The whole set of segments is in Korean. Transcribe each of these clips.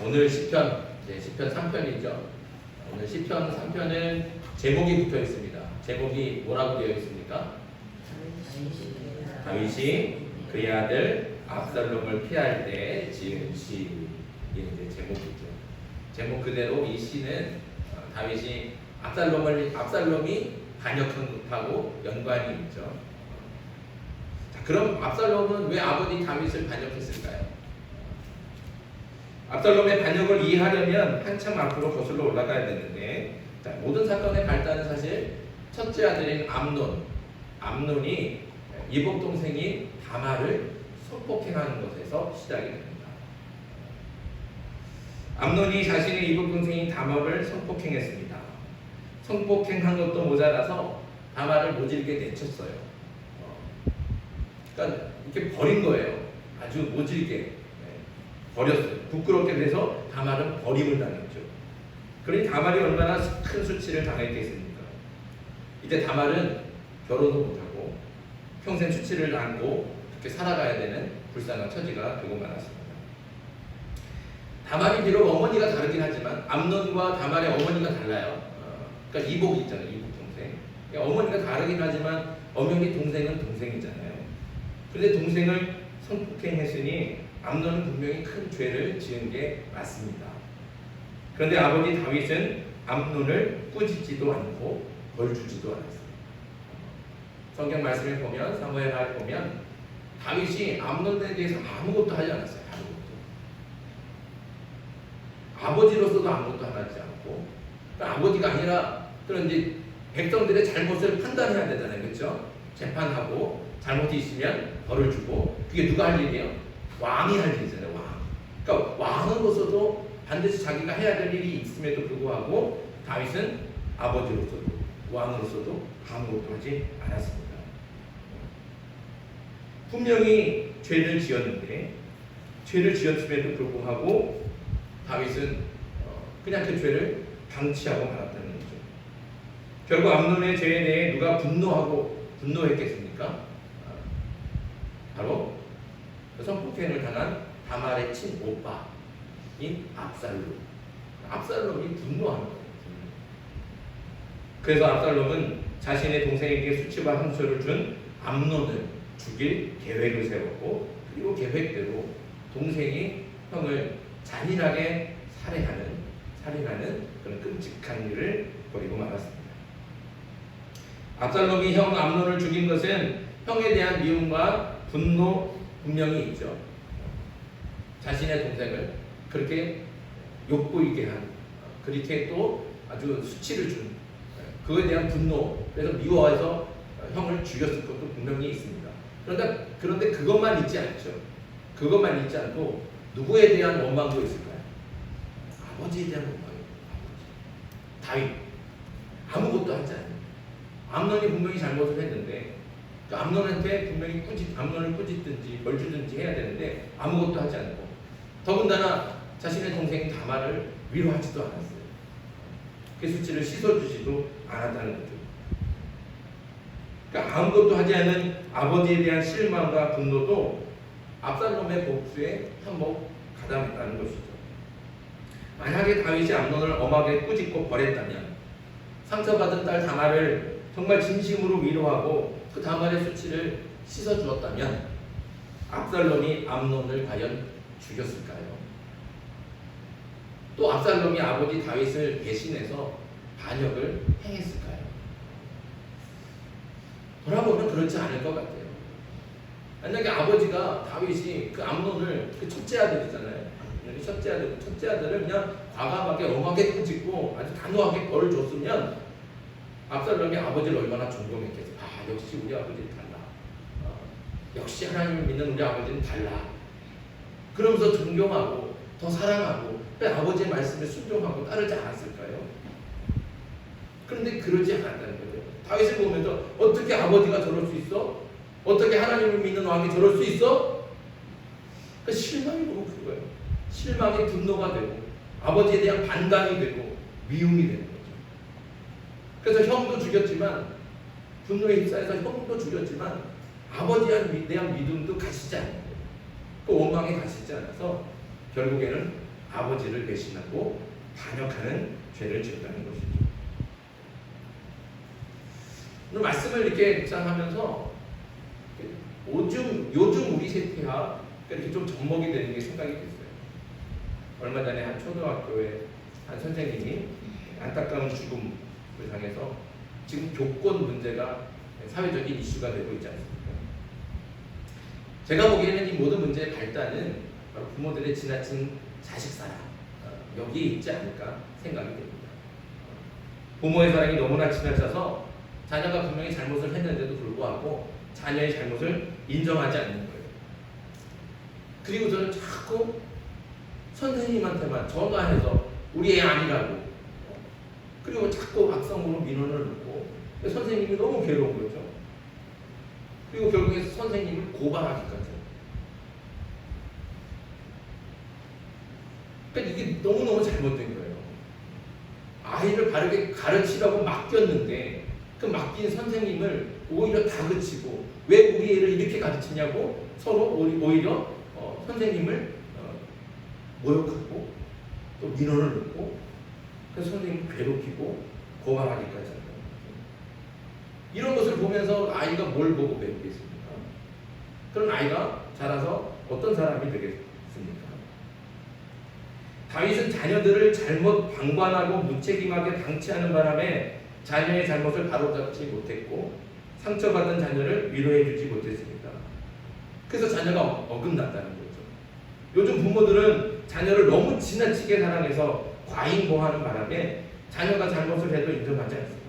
오늘 시편, 이제 시편 3편이죠. 오늘 시편 3편은 제목이 붙어 있습니다. 제목이 뭐라고 되어 있습니까? 다윗이 그의 아들 압살롬을 피할 때 지은 시. 이게 이제 제목이죠. 제목 그대로 이 시는 다윗이 압살롬이 반역한 것하고 연관이 있죠. 자, 그럼 압살롬은 왜 아버지 다윗을 반역했을까요? 압살롬의 반역을 이해하려면 한참 앞으로 거슬러 올라가야 되는데, 자, 모든 사건의 발단은 사실 첫째 아들인 암논이 이복 동생인 다말을 성폭행하는 것에서 시작이 됩니다. 암논이 자신의 이복 동생인 다말을 성폭행했습니다. 성폭행한 것도 모자라서 다말을 모질게 내쳤어요. 그러니까 이렇게 버린 거예요. 아주 모질게 버렸어요. 부끄럽게 돼서 다말은 버림을 당했죠. 그러니 다말이 얼마나 큰 수치를 당했겠습니까? 이때 다말은 결혼도 못하고 평생 수치를 안고 그렇게 살아가야 되는 불쌍한 처지가 되고 말았습니다. 다말이 비록 어머니가 다르긴 하지만 암논과 다말의 어머니가 달라요. 그러니까 이복이 있잖아요. 이복 동생. 그러니까 어머니가 다르긴 하지만 엄연히 동생은 동생이잖아요. 그런데 동생을 성폭행했으니 암논은 분명히 큰 죄를 지은 게 맞습니다. 그런데 아버지 다윗은 암논을 꾸짖지도 않고 벌 주지도 않았어요. 성경 말씀을 보면 사무엘하를 보면 다윗이 암논에 대해서 아무것도 하지 않았어요. 아버지로서도 아무것도 하지 않고, 그러니까 아버지가 아니라 그런 이제 백성들의 잘못을 판단해야 되잖아요, 그렇죠? 재판하고 잘못이 있으면 벌을 주고, 그게 누가 할 일이에요? 왕이 할 일이잖아요, 왕. 그러니까 왕으로서도 반드시 자기가 해야 될 일이 있음에도 불구하고 다윗은 아버지로서도 왕으로서도 아무것도 하지 않았습니다. 분명히 죄를 지었는데 죄를 지었음에도 불구하고 다윗은 그냥 그 죄를 방치하고 말았다는 거죠. 결국 암논의 죄에 대해 누가 분노했겠습니까? 바로 성폭행을 당한 다말의 친오빠인 압살롬이 분노한 거예요. 그래서 압살롬은 자신의 동생에게 수치와 상처를 준 암논을 죽일 계획을 세웠고, 그리고 계획대로 동생이 형을 잔인하게 살해하는 그런 끔찍한 일을 벌이고 말았습니다. 압살롬이 형 암논을 죽인 것은 형에 대한 미움과 분노 분명히 있죠. 자신의 동생을 그렇게 욕보이게 한, 그렇게 또 아주 수치를 준, 그거에 대한 분노, 그래서 미워해서 형을 죽였을 것도 분명히 있습니다. 그런데 그것만 있지 않죠. 그것만 있지 않고 누구에 대한 원망도 있을까요? 아버지에 대한 원망이에요. 다윗 아무것도 하지 않아요. 암논이 분명히 잘못을 했는데 그 암논한테 분명히 암논을 꾸짖든지 벌 주든지 해야 되는데 아무것도 하지 않고, 더군다나 자신의 동생 다말을 위로하지도 않았어요. 그 수치를 씻어주지도 않았다는 거죠. 그러니까 아무것도 하지 않은 아버지에 대한 실망과 분노도 압살롬의 복수에 한몫 가담했다는 것이죠. 만약에 다윗이 암논을 엄하게 꾸짖고 벌했다면, 상처받은 딸 다말을 정말 진심으로 위로하고 그 다말의 수치를 씻어주었다면 압살롬이 암논을 과연 죽였을까요? 또 압살롬이 아버지 다윗을 배신해서 반역을 행했을까요? 돌아보면 그렇지 않을 것 같아요. 만약에 아버지가 다윗이 그 암논을, 그 첫째 아들이잖아요. 첫째 아들을 그냥 과감하게 엄하게 꾸짖고 아주 단호하게 벌을 줬으면 압살롬이 아버지를 얼마나 존경했겠어요. 역시 우리 아버지는 달라. 역시 하나님을 믿는 우리 아버지는 달라. 그러면서 존경하고 더 사랑하고 아버지의 말씀에 순종하고 따르지 않았을까요? 그런데 그러지 않았다는 거죠. 다윗을 보면서 어떻게 아버지가 저럴 수 있어? 어떻게 하나님을 믿는 왕이 저럴 수 있어? 그러니까 실망이 너무 큰 거예요. 실망이 분노가 되고 아버지에 대한 반감이 되고 미움이 되는 거죠. 그래서 형도 죽였지만, 분노에 휩싸여서 형도 죽였지만 아버지에 대한 믿음도 가시지 않는 거예요. 그 원망이 가시지 않아서 결국에는 아버지를 배신하고 반역하는 죄를 지었다는 것이죠. 오늘 말씀을 이렇게 묵상하면서 요즘 우리 세태와 이렇게 좀 접목이 되는 게 생각이 됐어요. 얼마 전에 한 초등학교에 한 선생님이 안타까운 죽음을 당해서 지금 교권 문제가 사회적인 이슈가 되고 있지 않습니까? 제가 보기에는 이 모든 문제의 발단은 바로 부모들의 지나친 자식사랑 여기에 있지 않을까 생각이 됩니다. 부모의 사랑이 너무나 지나쳐서 자녀가 분명히 잘못을 했는데도 불구하고 자녀의 잘못을 인정하지 않는 거예요. 그리고 저는 자꾸 선생님한테만 전화해서 우리 애 아니라고, 그리고 자꾸 악성으로 민원을 넣고 선생님이 너무 괴로운 거죠. 그리고 결국에 선생님을 고발하기까지. 그러니까 이게 너무너무 잘못된 거예요. 아이를 바르게 가르치라고 맡겼는데 그 맡긴 선생님을 오히려 다그치고, 왜 우리 애를 이렇게 가르치냐고 서로 오히려 선생님을 모욕하고 또 민원을 넣고, 그 선생님을 괴롭히고 고발하기까지 합니다. 이런 것을 보면서 아이가 뭘 보고 배우겠습니까? 그런 아이가 자라서 어떤 사람이 되겠습니까? 다윗은 자녀들을 잘못 방관하고 무책임하게 방치하는 바람에 자녀의 잘못을 바로잡지 못했고 상처받은 자녀를 위로해 주지 못했습니다. 그래서 자녀가 어긋났다는 거죠. 요즘 부모들은 자녀를 너무 지나치게 사랑해서 과잉보호하는 바람에 자녀가 잘못을 해도 인정하지 않습니다.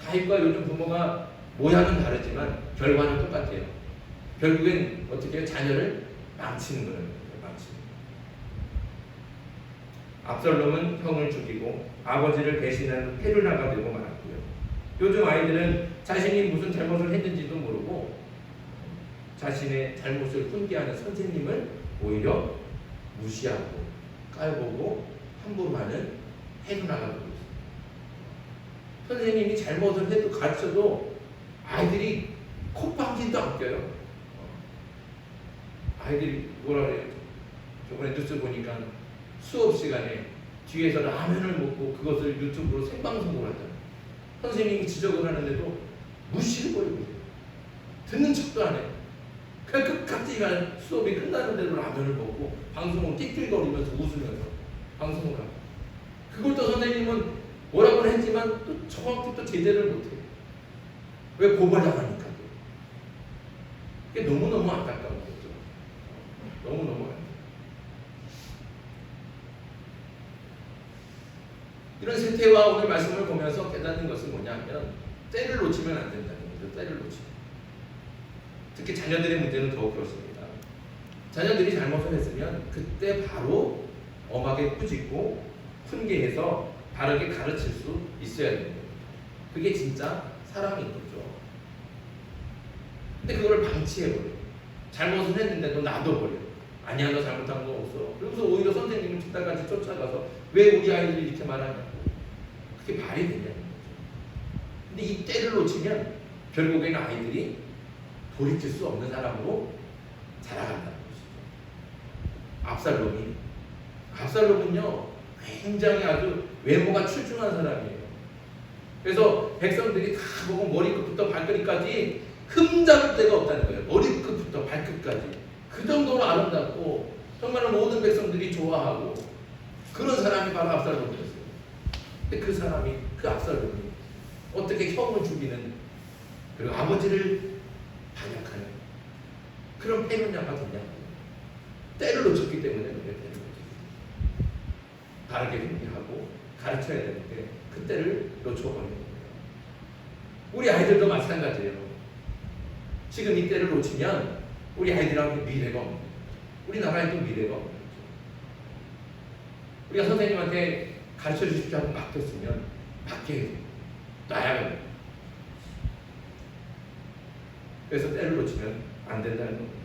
다윗과 요즘 부모가 모양은 다르지만 결과는 똑같아요. 결국엔 어떻게 해요? 자녀를 망치는 거예요. 망치는. 압살롬은 형을 죽이고 아버지를 배신하는 페르나가 되고 말았고요. 요즘 아이들은 자신이 무슨 잘못을 했는지도 모르고 자신의 잘못을 훈계하는 선생님을 오히려 무시하고 깔보고 함부로 하는 페르나가 되고 있습니다. 선생님이 잘못을 해도 가르쳐도 아이들이 콧방진도 안 껴요. 아이들이 뭐라 그래요? 저번에 뉴스 보니까 수업 시간에 뒤에서 라면을 먹고 그것을 유튜브로 생방송을 하잖아요. 선생님이 지적을 하는데도 무시를 버리고 있어요. 듣는 척도 안 해요. 그냥 끝까지 수업이 끝나는데도 라면을 먹고 방송을 띠끌거리면서 웃으면서 방송을 하고, 그걸 또 선생님은 뭐라고는 했지만 또 정확히 또 제대를 못해요. 왜? 고발당하니까. 이게 너무너무 안타까운 거죠. 너무너무 안타까워요. 이런 세태와 오늘 말씀을 보면서 깨닫는 것은 뭐냐면 때를 놓치면 안 된다는 거죠. 때를 놓치면. 특히 자녀들의 문제는 더욱 그렇습니다. 자녀들이 잘못을 했으면 그때 바로 엄하게 꾸짖고 훈계해서 바르게 가르칠 수 있어야 됩니다. 그게 진짜 사랑인 거죠. 근데 그걸 방치해버려요. 잘못을 했는데도 놔둬버려요. 아니야, 너 잘못한 거 없어. 그러면서 오히려 선생님을 뒷달같이 쫓아가서 왜 우리 아이들이 이렇게 말하냐고. 그게 말이 되냐는 거죠. 근데 이 때를 놓치면 결국에는 아이들이 돌이킬 수 없는 사람으로 자라간다는 것이죠. 압살롬은요 굉장히 아주 외모가 출중한 사람이에요. 그래서 백성들이 다 보고 머리끝부터 발끝까지 흠잡을 데가 없다는 거예요. 머리끝부터 발끝까지 그 정도로 아름답고 정말 모든 백성들이 좋아하고 그런 사람이 바로 압살롬이었어요. 근데 그 압살롬이 어떻게 형을 죽이는, 그리고 아버지를 반역하는 그런 패륜자가 됐냐고. 때를 놓쳤기 때문에 그래. 때를 놓쳤어요. 바르게 훈계하고 가르쳐야 되는데 그 때를 놓쳐버리는 거예요. 우리 아이들도 마찬가지예요. 지금 이 때를 놓치면 우리 아이들하고 미래가 없는 거예요. 우리나라에도 미래가 없는 거죠. 우리가 선생님한테 가르쳐 주십시오 하고 맡겼으면 맡겨야 돼요. 놔야 돼요. 그래서 때를 놓치면 안 된다는 겁니다.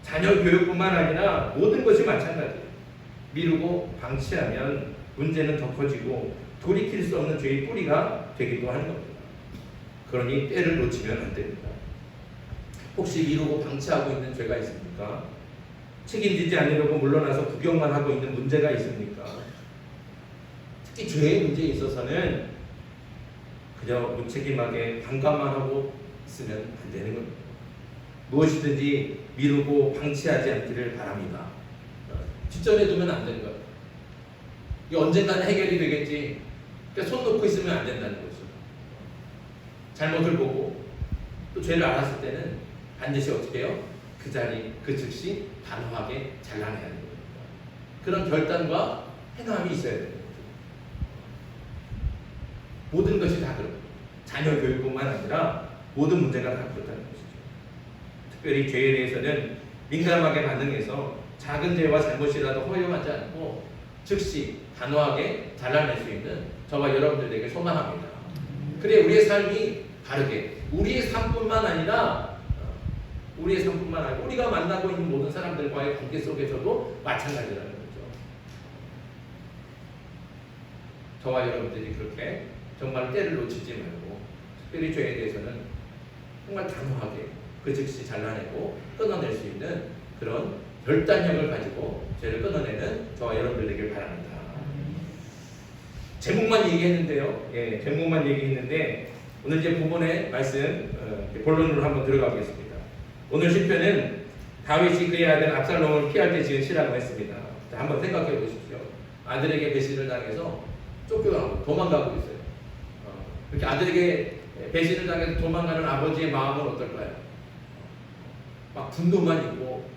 자녀 교육뿐만 아니라 모든 것이 마찬가지예요. 미루고 방치하면 문제는 더 커지고 돌이킬 수 없는 죄의 뿌리가 되기도 하는 겁니다. 그러니 때를 놓치면 안 됩니다. 혹시 미루고 방치하고 있는 죄가 있습니까? 책임지지 않으려고 물러나서 구경만 하고 있는 문제가 있습니까? 특히 죄의 문제에 있어서는 그저 무책임하게 반감만 하고 있으면 안 되는 겁니다. 무엇이든지 미루고 방치하지 않기를 바랍니다. 뒷전에 두면 안 되는 거예요. 이게 언젠가는 해결이 되겠지. 그러니까 손 놓고 있으면 안 된다는 거죠. 잘못을 보고 또 죄를 알았을 때는 반드시 어떻게 해요? 그 자리, 그 즉시 단호하게 잘라내야 됩니다. 그런 결단과 행함이 있어야 됩니다. 모든 것이 다 그렇고 자녀 교육뿐만 아니라 모든 문제가 다 그렇다는 것이죠. 특별히 죄에 대해서는 민감하게 반응해서 작은 죄와 잘못이라도 허용하지 않고 즉시 단호하게 잘라낼 수 있는 저와 여러분들에게 소망합니다. 그래 우리의 삶이 다르게 우리의 삶뿐만 아니라 우리가 만나고 있는 모든 사람들과의 관계 속에서도 마찬가지라는 거죠. 저와 여러분들이 그렇게 정말 때를 놓치지 말고 특별히 죄에 대해서는 정말 단호하게 그 즉시 잘라내고 끊어낼 수 있는 그런 결단력을 가지고 죄를 끊어내는 저와 여러분들 되길 바랍니다. 제목만 얘기했는데요. 제목만 얘기했는데 오늘 이제 본문의 말씀 본론으로 한번 들어가 보겠습니다. 오늘 시편은 다윗이 그의 아들 압살롬을 피할 때 지은 시라고 했습니다. 자, 한번 생각해 보십시오. 아들에게 배신을 당해서 쫓겨가고 도망가고 있어요. 이렇게 아들에게 배신을 당해서 도망가는 아버지의 마음은 어떨까요? 막 분노만 있고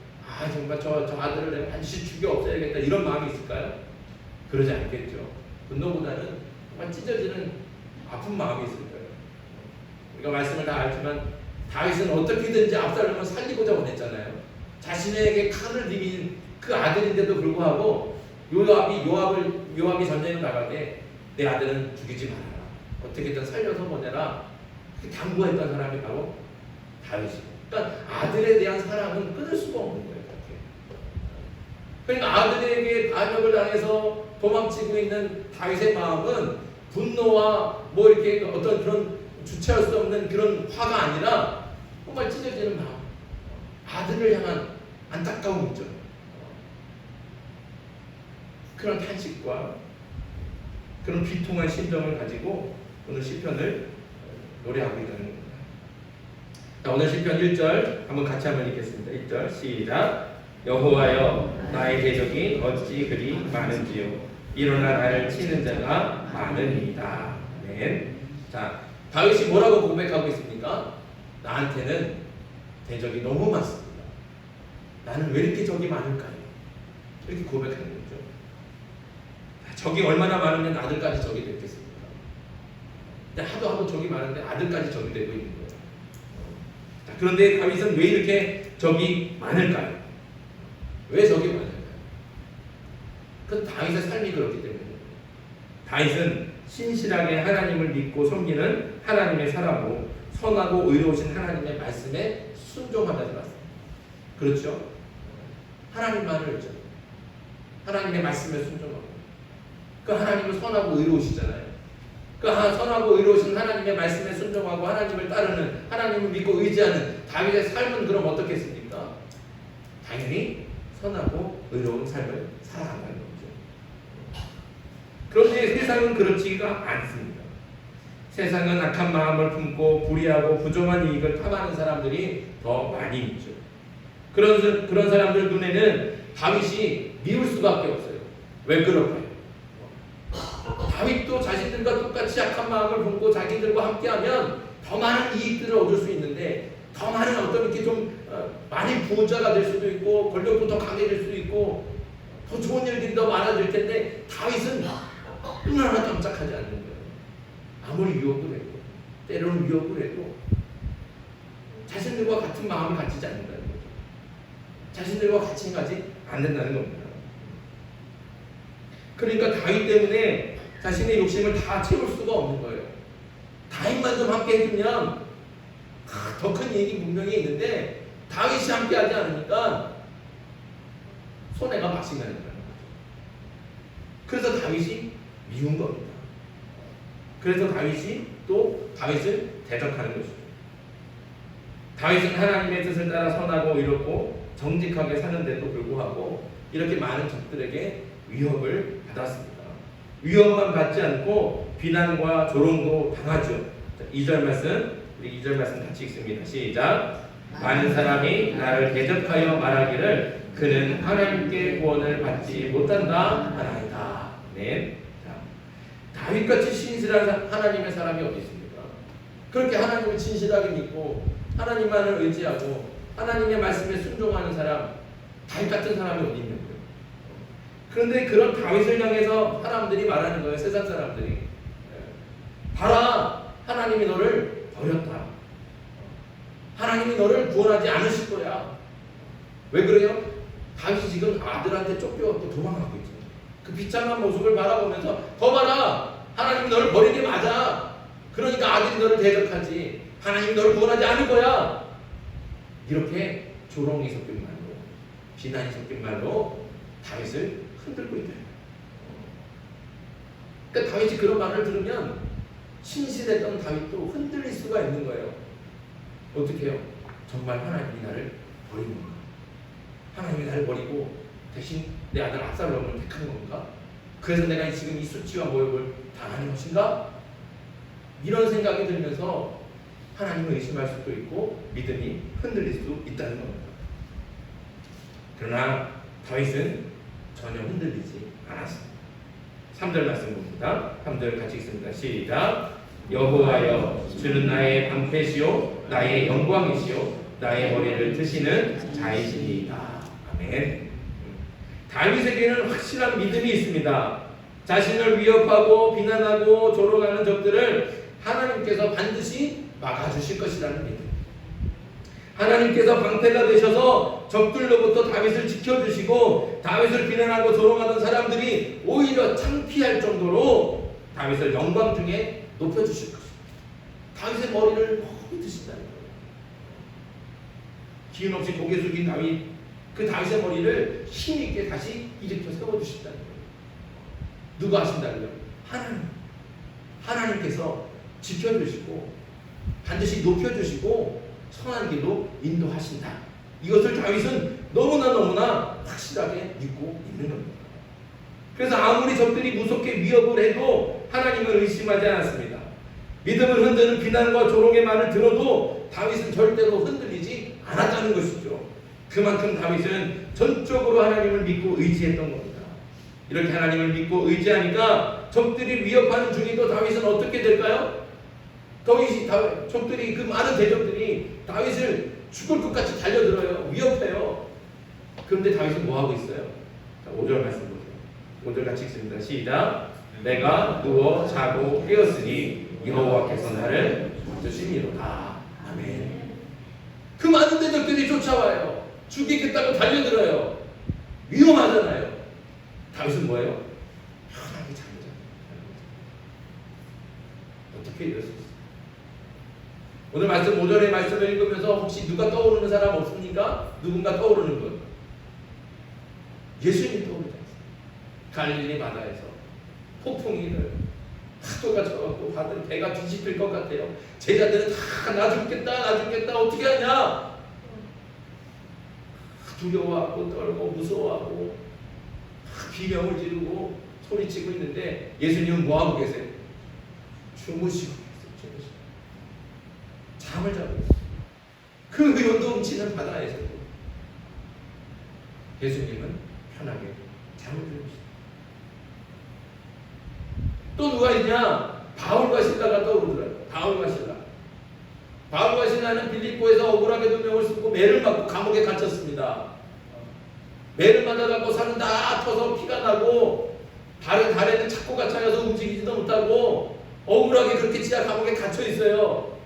정말 저 아들을 내가 반드시 죽여 없애야겠다 이런 마음이 있을까요? 그러지 않겠죠. 분노보다는 정말 찢어지는 아픈 마음이 있을 거예요. 우리가 말씀을 다 알지만 다윗은 어떻게든지 압살롬을 살리고자 원했잖아요. 자신에게 칼을 들인 그 아들인데도 불구하고 요압이 전쟁에 나가게 내 아들은 죽이지 말아라. 어떻게든 살려서 보내라. 당부했던 사람이 바로 다윗이에요. 그러니까 아들에 대한 사랑은 끊을 수가 없는 거예요. 그러니까 아들에게 반역을 당해서 도망치고 있는 다윗의 마음은 분노와 뭐 이렇게 어떤 그런 주체할 수 없는 그런 화가 아니라 정말 찢어지는 마음, 아들을 향한 안타까움이죠. 그런 탄식과 그런 비통한 심정을 가지고 오늘 시편을 노래하고 있다는 겁니다. 자, 오늘 시편 1절 한번 같이 한번 읽겠습니다. 1절 시작. 여호와여 나의 대적이 어찌 그리 많은지요 일어나 나를 치는 자가 많으니이다. 아멘. 자, 다윗이 뭐라고 고백하고 있습니까? 나한테는 대적이 너무 많습니다. 나는 왜 이렇게 적이 많을까요? 이렇게 고백하는 거죠. 적이 얼마나 많으면 아들까지 적이 됐겠습니까? 근데 하도 적이 많은데 아들까지 적이 되고 있는 거예요. 자, 그런데 다윗은 왜 이렇게 적이 많을까요? 왜 적이 많을까요? 그 다윗의 삶이 그렇기 때문에. 다윗은 신실하게 하나님을 믿고 섬기는 하나님의 사람으로 선하고 의로우신 하나님의 말씀에 순종하면서 왔습니다. 그렇죠? 하나님만을 그렇죠. 하나님의 말씀에 순종하고 그 하나님은 선하고 의로우시잖아요. 그 선하고 의로우신 하나님의 말씀에 순종하고 하나님을 따르는 하나님을 믿고 의지하는 다윗의 삶은 그럼 어떻겠습니까? 당연히 선하고 의로운 삶을 살아간다는 거죠. 그런데 세상은 그렇지가 않습니다. 세상은 악한 마음을 품고 불의하고 부정한 이익을 탐하는 사람들이 더 많이 있죠. 그런 사람들 눈에는 다윗이 미울 수밖에 없어요. 왜 그럴까요? 다윗도 자신들과 똑같이 악한 마음을 품고 자기들과 함께하면 더 많은 이익들을 얻을 수 있는데 더 많은 어떤 이렇게 좀 많이 부자가 될 수도 있고 권력도 더 강해질 수도 있고 더 좋은 일들이 더 많아질 텐데 다윗은 눈 하나 깜짝하지 않는 거예요. 아무리 유혹을 해도 때로는 유혹을 해도 자신들과 같은 마음을 가지지 않는다는 거죠. 자신들과 같이 가지 않는다는 겁니다. 그러니까 다윗 때문에 자신의 욕심을 다 채울 수가 없는 거예요. 다윗만 좀 함께 해주면 더 큰 이익이 분명히 있는데 다윗이 함께 하지 않으니까 손해가 막심하는 거예요. 그래서 다윗이 미운 겁니다. 그래서 다윗이 또 다윗을 대적하는 것이죠. 다윗은 하나님의 뜻을 따라 선하고 의롭고 정직하게 사는데도 불구하고 이렇게 많은 적들에게 위협을 받았습니다. 위협만 받지 않고 비난과 조롱도 당하죠. 2절 말씀, 우리 2절 말씀 같이 읽습니다. 시작. 많은 사람이 나를 대적하여 말하기를 그는 하나님께 구원을 받지 못한다 하나이다. 네. 다윗같이 신실한 하나님의 사람이 어디 있습니까? 그렇게 하나님을 진실하게 믿고 하나님만을 의지하고 하나님의 말씀에 순종하는 사람, 다윗 같은 사람이 어디 있는 거예요? 그런데 그런 다윗을 향해서 사람들이 말하는 거예요. 세상 사람들이. 봐라, 하나님이 너를 버렸다. 하나님이 너를 구원하지 않으실 거야. 왜 그래요? 다윗이 지금 아들한테 쫓겨갖고 도망가고 있죠. 그 비참한 모습을 바라보면서 더 봐라, 하나님이 너를 버린 게 맞아. 그러니까 아들이 너를 대적하지. 하나님이 너를 구원하지 않을 거야. 이렇게 조롱이 섞인 말로, 비난이 섞인 말로 다윗을 흔들고 있다. 그러니까 다윗이 그런 말을 들으면 신실했던 다윗도 흔들릴 수가 있는 거예요. 어떻게 해요? 정말 하나님이 나를 버린 건가? 하나님이 나를 버리고 대신 내 아들 압살롬을 택한 건가? 그래서 내가 지금 이 수치와 모욕을 당하는 것인가? 이런 생각이 들면서 하나님을 의심할 수도 있고 믿음이 흔들릴 수 있다는 겁니다. 그러나 다윗은 전혀 흔들리지 않았습니다. 3절 말씀 봅니다. 3절 같이 읽습니다. 시작. 여호와여, 주는 나의 방패시요 나의 영광이시요 나의 머리를 드시는 자이시니이다. 아멘. 다윗에게는 확실한 믿음이 있습니다. 자신을 위협하고 비난하고 조롱하는 적들을 하나님께서 반드시 막아주실 것이라는 믿음. 하나님께서 방패가 되셔서 적들로부터 다윗을 지켜주시고 다윗을 비난하고 조롱하던 사람들이 오히려 창피할 정도로 다윗을 영광 중에 높여주실 것입니다. 다윗의 머리를 거기 드신다는 거예요. 기운 없이 고개 숙인 다윗, 그 다윗의 머리를 힘있게 다시 일으켜 세워주신다는 거예요. 누가 하신다고요? 하나님께서 지켜주시고 반드시 높여주시고 선한 길로 인도하신다. 이것을 다윗은 너무나 확실하게 믿고 있는 겁니다. 그래서 아무리 적들이 무섭게 위협을 해도 하나님을 의심하지 않았습니다. 믿음을 흔드는 비난과 조롱의 말을 들어도 다윗은 절대로 흔들리지 않았다는 것이죠. 그만큼 다윗은 전적으로 하나님을 믿고 의지했던 겁니다. 이렇게 하나님을 믿고 의지하니까 적들이 위협하는 중에도 다윗은 어떻게 될까요? 적들이, 그 많은 대적들이 다윗을 죽을 것 같이 달려들어요. 위협해요. 그런데 다윗은 뭐 하고 있어요? 자, 5절 말씀 보세요. 5절 같이 읽습니다. 시작. 내가 누워 자고 깨었으니 여호와께서 나를 주시미로다. 아멘. 그 많은 대적들이 쫓아와요. 죽이겠다고 달려들어요. 위험하잖아요. 다윗은 뭐예요? 편하게 잠자. 어떻게 이럴 수 있어요? 오늘 말씀 5절의 말씀을 읽으면서 혹시 누가 떠오르는 사람 없습니까? 누군가 떠오르는 분. 예수님이 떠오르지 않습니다. 갈릴리 바다에서 폭풍이를 파도가 쳐갖고 배가 뒤집힐 것 같아요. 제자들은 다 나 죽겠다 어떻게 하냐? 두려워하고 떨고 무서워하고 비명을 지르고 소리치고 있는데 예수님은 뭐하고 계세요? 주무시고 계세요. 잠을 자고 있어요. 그 요동치는 바다에서도 예수님은 편하게 잠을 들고 있어요. 또 누가 있냐? 바울과 실라가 떠오르더라고요. 바울과 실라는 빌립보에서 억울하게 두 명을 쓰고 매를 맞고 감옥에 갇혔습니다. 매를 맞아갖고 살은 다 터서 피가 나고 다리는 자꾸 갇혀서 움직이지도 못하고 억울하게 그렇게 지하 감옥에 갇혀 있어요.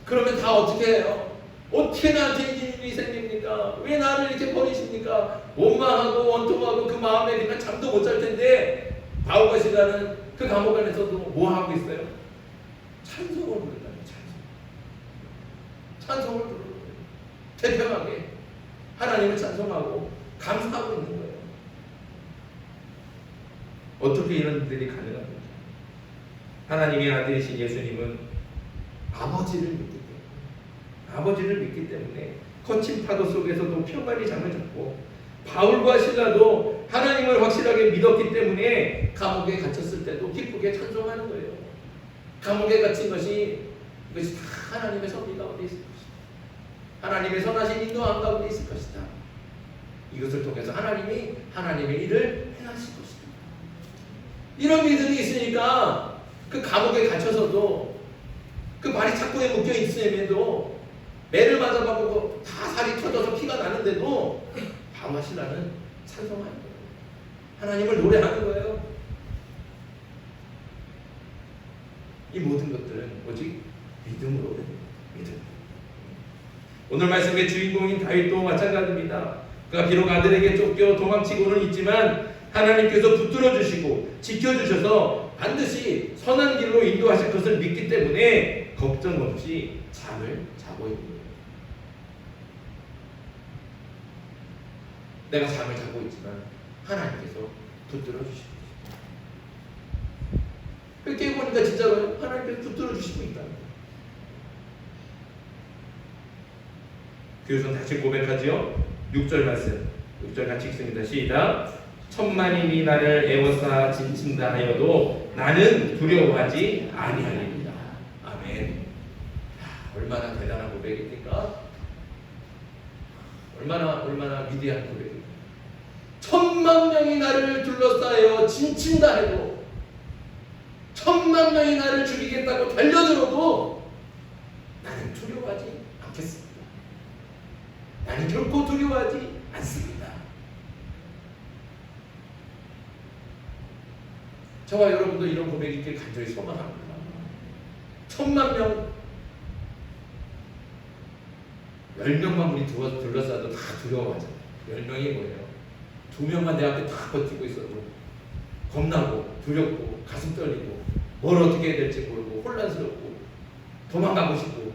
그러면 다 어떻게 해요? 어떻게 나한테 이 일이 생깁니까? 왜 나를 이렇게 버리십니까? 원망하고 원통하고 그 마음에 그냥 잠도 못 잘 텐데 바울과 실라는 그 감옥 안에서도 뭐 하고 있어요? 찬송을 부른다는 찬송을 부르는 거예요. 태평하게 하나님을 찬송하고 감사하고 있는 거예요. 어떻게 이런 일들이 가능합니까? 하나님의 아들이신 예수님은 아버지를 믿기 때문에 거친 파도 속에서도 평안히 잠을 잤고, 바울과 실라도 하나님을 확실하게 믿었기 때문에 감옥에 갇혔을 때도 기쁘게 찬송하는 거예요. 감옥에 갇힌 것이 이것이 다 하나님의 섭리 가운데 있을 것이다. 하나님의 선하신 인도함 가운데 있을 것이다. 이것을 통해서 하나님이 하나님의 일을 행하실 것이다. 이런 믿음이 있으니까 그 감옥에 갇혀서도 그 발이 착고에 묶여 있음에도 매를 맞아가고 다 살이 터져서 피가 나는데도 바울과 실라는 찬송하는 거예요. 하나님을 노래하는 거예요. 이 모든 것들은 오직 믿음으로 됩니다. 믿음. 오늘 말씀의 주인공인 다윗도 마찬가지입니다. 그가 비록 아들에게 쫓겨 도망치고는 있지만 하나님께서 붙들어 주시고 지켜주셔서 반드시 선한 길로 인도하실 것을 믿기 때문에 걱정 없이 잠을 자고 있는 거예요. 내가 잠을 자고 있지만 하나님께서 붙들어 주시고 그렇게 보니까 진짜로 하나님께서 붙들어 주시고 있다는 거예요. 교우선 다시 고백하지요. 6절 말씀 6절 같이 읽습니다. 시작. 천만인이 나를 애워싸 진친다 하여도 나는 두려워하지 아니하리라. 아멘. 얼마나 대단한 고백입니까? 얼마나 위대한 고백입니까? 천만 명이 나를 둘러싸여 진친다 해도, 천만 명이 나를 죽이겠다고 달려들어도 나는 두려워하지 않겠습니다. 나는 결코 두려워하지 않습니다. 저와 여러분도 이런 고백이 있길 간절히 소망합니다. 천만 명, 10명만 우리 둘러싸도 다 두려워하잖아요. 10명이 뭐예요? 2명만 내 앞에 다 버티고 있어도 겁나고 두렵고 가슴 떨리고 뭘 어떻게 해야 될지 모르고 혼란스럽고 도망가고 싶고.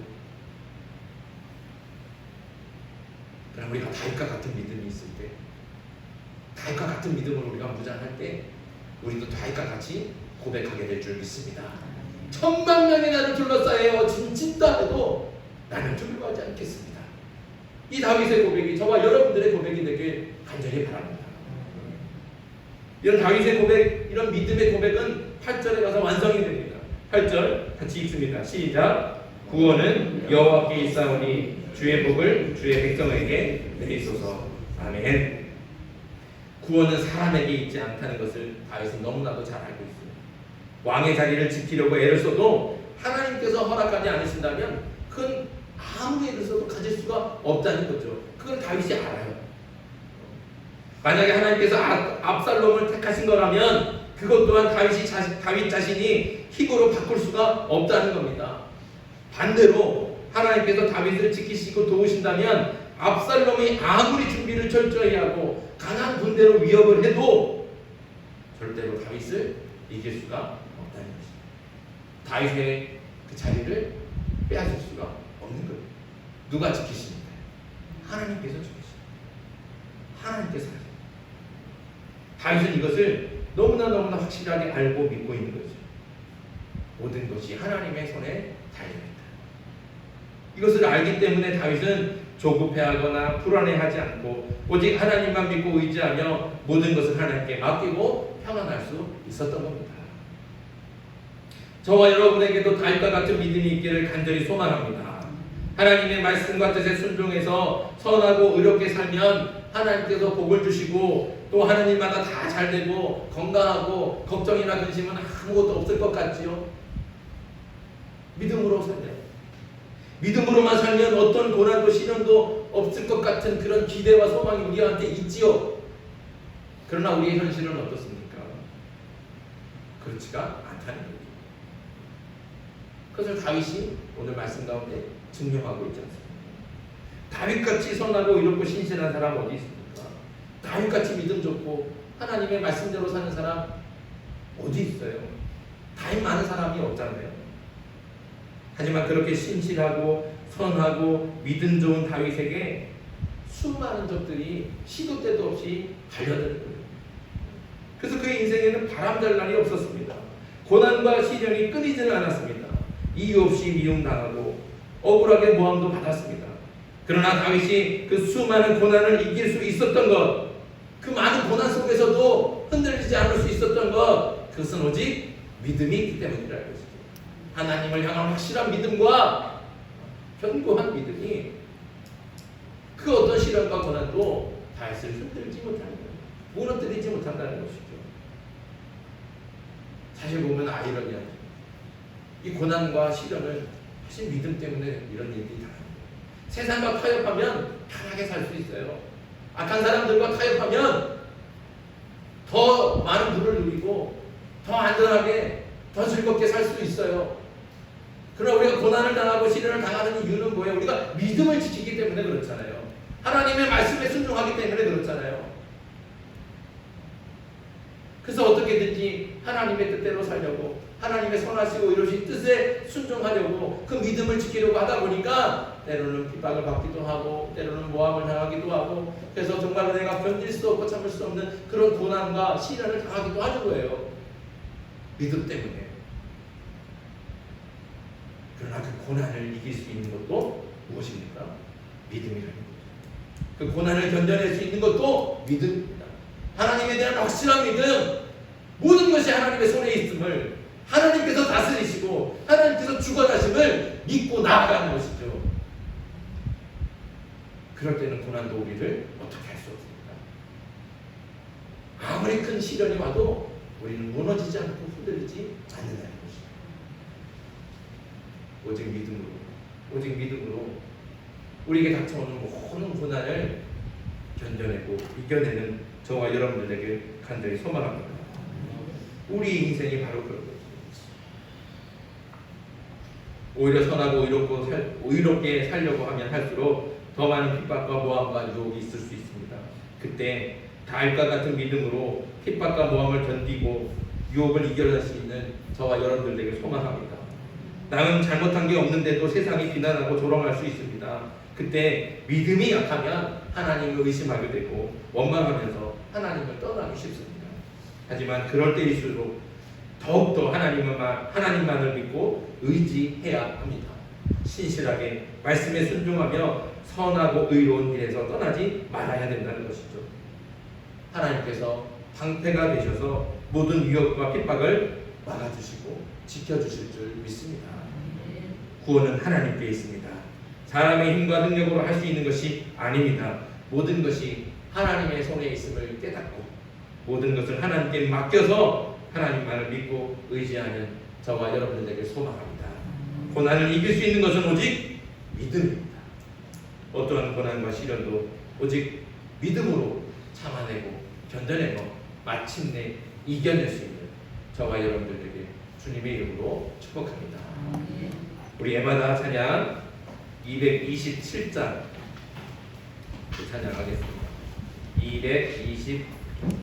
그럼 우리가 다윗과 같은 믿음이 있을 때, 다윗과 같은 믿음으로 우리가 무장할 때 우리도 다윗과 같이 고백하게 될 줄 믿습니다. 천만 명이 나를 둘러싸여 진친다 해도 나는 두려워하지 않겠습니다. 이 다윗의 고백이 저와 여러분들의 고백이 되길 간절히 바랍니다. 이런 다윗의 고백, 이런 믿음의 고백은 8절에 가서 완성이 됩니다. 8절 같이 읽습니다. 시작. 구원은 여호와께 있사오니 주의 복을 주의 백성에게 내리소서. 아멘. 구원은 사람에게 있지 않다는 것을 다윗은 너무나도 잘 알고 있습니다. 왕의 자리를 지키려고 애를 써도 하나님께서 허락하지 않으신다면 그건 아무리 애를 써도 가질 수가 없다는 거죠. 그걸 다윗이 알아요. 만약에 하나님께서 압살롬을 택하신 거라면 그것 또한 다윗 자신이 힘으로 바꿀 수가 없다는 겁니다. 반대로 하나님께서 다윗을 지키시고 도우신다면 압살롬이 아무리 준비를 철저히 하고 강한 군대로 위협을 해도 절대로 다윗을 이길 수가 없다는 것입니다. 다윗의 그 자리를 빼앗을 수가 없는 거예요. 누가 지키십니까? 하나님께서 지키십니다. 하나님께서 하십니다. 다윗은 이것을 너무나 확실하게 알고 믿고 있는 거죠. 모든 것이 하나님의 손에 달려있다. 이것을 알기 때문에 다윗은 조급해하거나 불안해하지 않고 오직 하나님만 믿고 의지하며 모든 것을 하나님께 맡기고 평안할 수 있었던 겁니다. 저와 여러분에게도 다윗과 같은 믿음이 있기를 간절히 소망합니다. 하나님의 말씀과 뜻에 순종해서 선하고 의롭게 살면 하나님께서 복을 주시고 또 하는 일마다 다 잘되고 건강하고 걱정이나 근심은 아무것도 없을 것 같지요. 믿음으로 살면, 믿음으로만 살면 어떤 고난도 시련도 없을 것 같은 그런 기대와 소망이 우리한테 있지요. 그러나 우리의 현실은 어떻습니까? 그렇지가 않다는 거죠. 그것을 다윗이 오늘 말씀 가운데 증명하고 있지 않습니까? 다윗같이 선하고 이롭고 신실한 사람 어디 있습니까? 다윗같이 믿음 좋고 하나님의 말씀대로 사는 사람 어디 있어요? 다윗 많은 사람이 없잖아요. 하지만 그렇게 신실하고 선하고 믿음 좋은 다윗에게 수많은 적들이 시도 때도 없이 달려드는 거예요. 그래서 그의 인생에는 바람잘 날이 없었습니다. 고난과 시련이 끊이지는 않았습니다. 이유 없이 미움당하고 억울하게 모함도 받았습니다. 그러나 다윗이 그 수많은 고난을 이길 수 있었던 것, 그 많은 고난 속에서도 흔들리지 않을 수 있었던 것, 그것은 오직 믿음이 있기 때문이라는 것이죠. 하나님을 향한 확실한 믿음과 견고한 믿음이 그 어떤 시련과 고난도 다윗을 흔들지 못하는 거예요. 무너뜨리지 못한다는 것이죠. 사실 보면 아이러니하죠. 이 고난과 시련은 사실 믿음 때문에 이런 일들이 다 세상과 타협하면 편하게 살 수 있어요. 악한 사람들과 타협하면 더 많은 부를 누리고 더 안전하게 더 즐겁게 살 수 있어요. 그러나 우리가 고난을 당하고 시련을 당하는 이유는 뭐예요? 우리가 믿음을 지키기 때문에 그렇잖아요. 하나님의 말씀에 순종하기 때문에 그렇잖아요. 그래서 어떻게든지 하나님의 뜻대로 살려고, 하나님의 선하시고 이루신 뜻에 순종하려고 그 믿음을 지키려고 하다 보니까 때로는 핍박을 받기도 하고 때로는 모함을 당하기도 하고, 그래서 정말 내가 견딜 수 없고 참을 수 없는 그런 고난과 시련을 당하기도 하는 거예요. 믿음 때문에. 그러나 그 고난을 이길 수 있는 것도 무엇입니까? 믿음이라는 거죠. 그 고난을 견뎌낼 수 있는 것도 믿음입니다. 하나님에 대한 확실한 믿음, 모든 것이 하나님의 손에 있음을, 하나님께서 다스리시고 하나님께서 주관하심을 믿고 나아가는 것이죠. 그럴 때는 고난도 우리를 어떻게 할 수 없습니다. 아무리 큰 시련이 와도 우리는 무너지지 않고 흔들리지 않는다는 것입니다. 오직 믿음으로 우리에게 닥쳐오는 모든 고난을 견뎌내고 이겨내는 저와 여러분들에게 간절히 소망합니다. 우리 인생이 바로 그런 거죠. 오히려 선하고 의롭게 살려고 하면 할수록 더 많은 핍박과 모함과 유혹이 있을 수 있습니다. 그때 다윗과 같은 믿음으로 핍박과 모함을 견디고 유혹을 이겨낼 수 있는 저와 여러분들에게 소망합니다. 나는 잘못한 게 없는데도 세상이 비난하고 조롱할 수 있습니다. 그때 믿음이 약하면 하나님을 의심하게 되고 원망하면서 하나님을 떠나기 쉽습니다. 하지만 그럴 때일수록 더욱더 하나님만을 믿고 의지해야 합니다. 신실하게 말씀에 순종하며 선하고 의로운 길에서 떠나지 말아야 된다는 것이죠. 하나님께서 방패가 되셔서 모든 위협과 핍박을 막아주시고 지켜주실 줄 믿습니다. 구원은 하나님께 있습니다. 사람의 힘과 능력으로 할 수 있는 것이 아닙니다. 모든 것이 하나님의 손에 있음을 깨닫고 모든 것을 하나님께 맡겨서 하나님만을 믿고 의지하는 저와 여러분들에게 소망합니다. 고난을 이길 수 있는 것은 오직 믿음입니다. 어떠한 고난과 시련도 오직 믿음으로 참아내고 견뎌내고 마침내 이겨낼 수 있는 저와 여러분들에게 주님의 이름으로 축복합니다. 우리 에마다 찬양 227장 찬양하겠습니다. 227